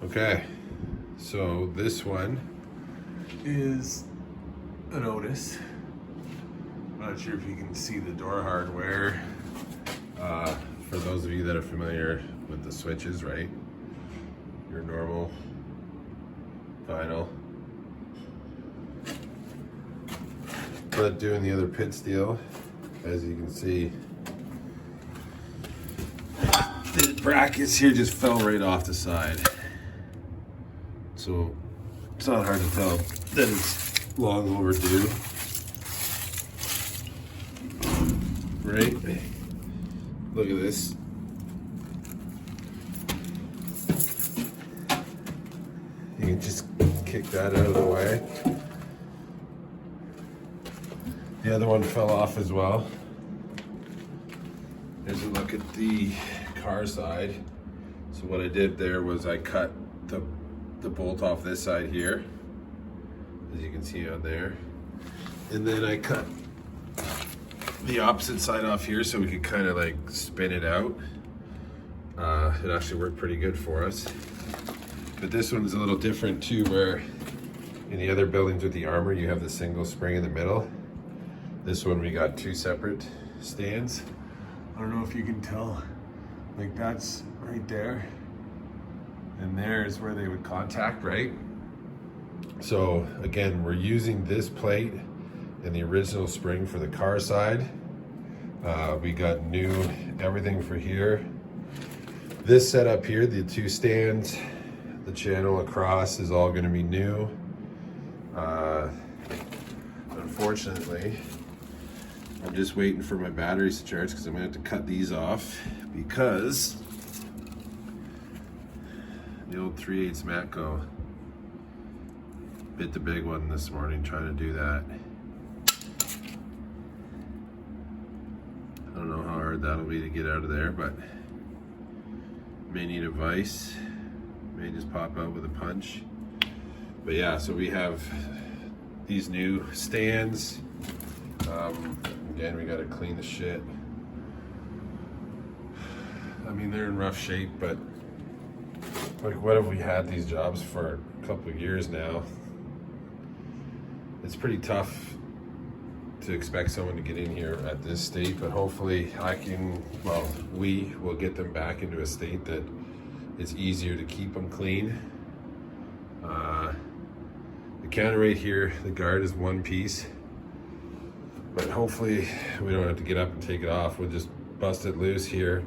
Okay, so this one is an Otis. I'm not sure if you can see the door hardware. For those of you that are familiar with the switches, right? Your normal vinyl. But doing the other pit steel, as you can see, the brackets here just fell right off the side. So it's not hard to tell that it's long overdue. Right? Look at this. You can just kick that out of the way. The other one fell off as well. Here's a look at the car side. So what I did there was I cut the bolt off this side here, as you can see on there. And then I cut the opposite side off here so we could kind of like spin it out. It actually worked pretty good for us. But this one's a little different too, where in the other buildings with the armor, you have the single spring in the middle. This one, we got two separate stands. I don't know if you can tell, like that's right there. And there is where they would contact, right? So again, we're using this plate and the original spring for the car side. We got new everything for here. This setup here, the two stands, the channel across is all gonna be new. Unfortunately, I'm just waiting for my batteries to charge because I'm gonna have to cut these off because the old 3/8 Matco bit the big one this morning trying to do that. I don't know how hard that'll be to get out of there, but may need a vise, may just pop out with a punch. But yeah, so we have these new stands. Again, we gotta clean the shit. I mean, they're in rough shape, but like, what have we had these jobs for a couple of years now? It's pretty tough to expect someone to get in here at this state, but hopefully we will get them back into a state that it's easier to keep them clean. The counterweight here, the guard is one piece, but hopefully we don't have to get up and take it off. We'll just bust it loose here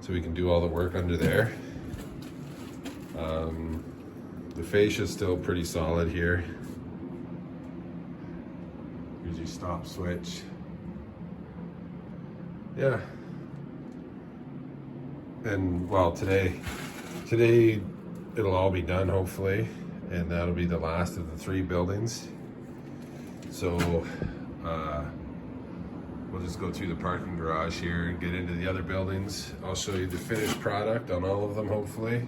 so we can do all the work under there. The fascia is still pretty solid here. Here's your stop switch. Yeah. And well, today it'll all be done hopefully, and that'll be the last of the 3 buildings. So we'll just go through the parking garage here and get into the other buildings. I'll show you the finished product on all of them hopefully.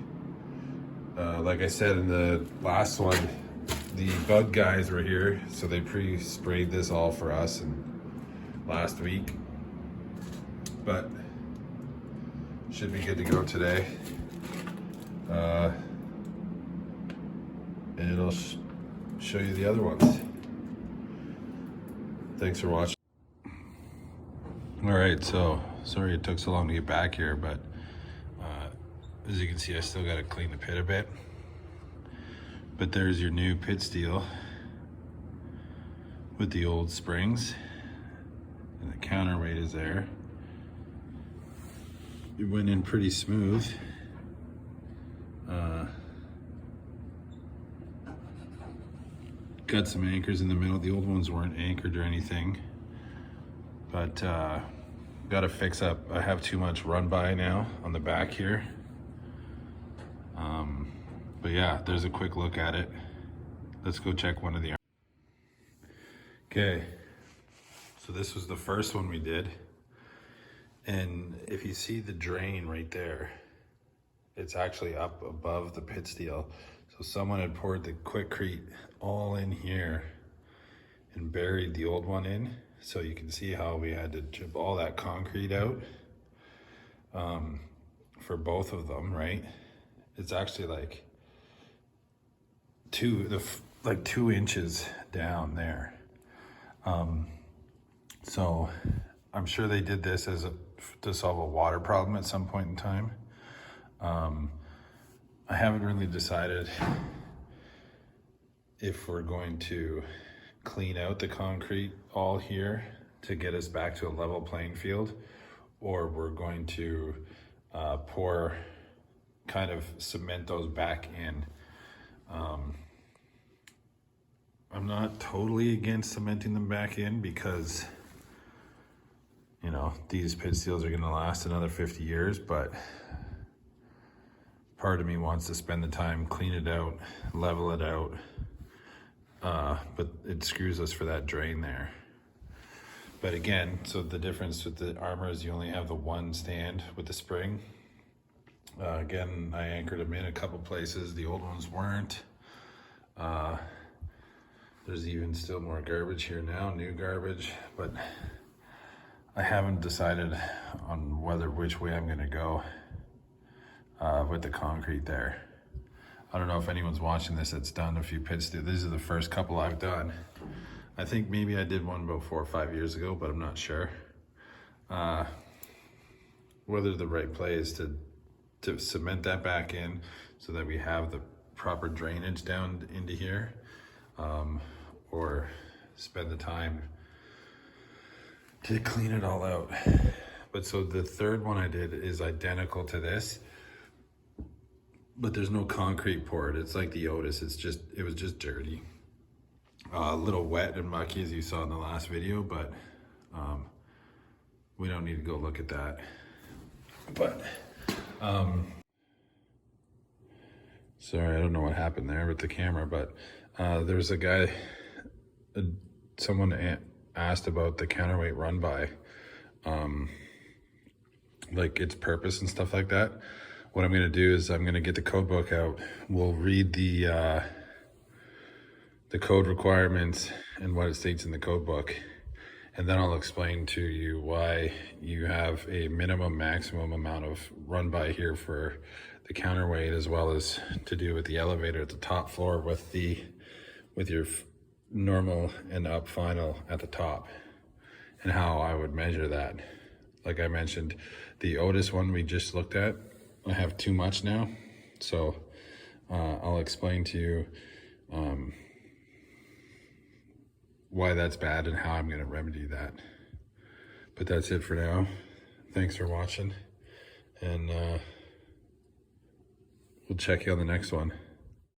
Like I said in the last one, the bug guys were here, so they pre-sprayed this all for us last week. But should be good to go today. And I'll show you the other ones. Thanks for watching. All right, so sorry it took so long to get back here, but as you can see, I still got to clean the pit a bit. But there's your new pit steel with the old springs, and the counterweight is there. It went in pretty smooth. Got some anchors in the middle. The old ones weren't anchored or anything, but got to fix up. I have too much run by now on the back here. But yeah, there's a quick look at it. Let's go check one of the. Okay, so this was the first one we did. And if you see the drain right there, it's actually up above the pit steel. So someone had poured the Quikrete all in here and buried the old one in. So you can see how we had to chip all that concrete out for both of them, right? It's actually like like 2 inches down there. So I'm sure they did this to solve a water problem at some point in time. I haven't really decided if we're going to clean out the concrete all here to get us back to a level playing field, or we're going to kind of cement those back in. I'm not totally against cementing them back in because, you know, these pit steels are gonna last another 50 years, but part of me wants to spend the time, clean it out, level it out, but it screws us for that drain there. But again, so the difference with the Armor is you only have the one stand with the spring. Again, I anchored them in a couple places. The old ones weren't. There's even still more garbage here now, new garbage, but I haven't decided on which way I'm gonna go with the concrete there. I don't know if anyone's watching this that's done a few pit steels. These are the first couple I've done. I think maybe I did one about 4 or 5 years ago, but I'm not sure. Whether the right play is to cement that back in so that we have the proper drainage down into here, or spend the time to clean it all out. But so the third one I did is identical to this, but there's no concrete poured. It's like the Otis, it was just dirty. A little wet and mucky as you saw in the last video, but we don't need to go look at that. But sorry, I don't know what happened there with the camera, but there's a guy, someone asked about the counterweight run by, like its purpose and stuff like that. What I'm gonna do is I'm gonna get the code book out. We'll read the code requirements and what it states in the code book, and then I'll explain to you why you have a minimum maximum amount of run by here for the counterweight, as well as to do with the elevator at the top floor with your normal and up final at the top, and how I would measure that. Like I mentioned, the Otis one we just looked at, I have too much now, so I'll explain to you why that's bad and how I'm going to remedy that. But that's it for now. Thanks for watching, and we'll check you on the next one.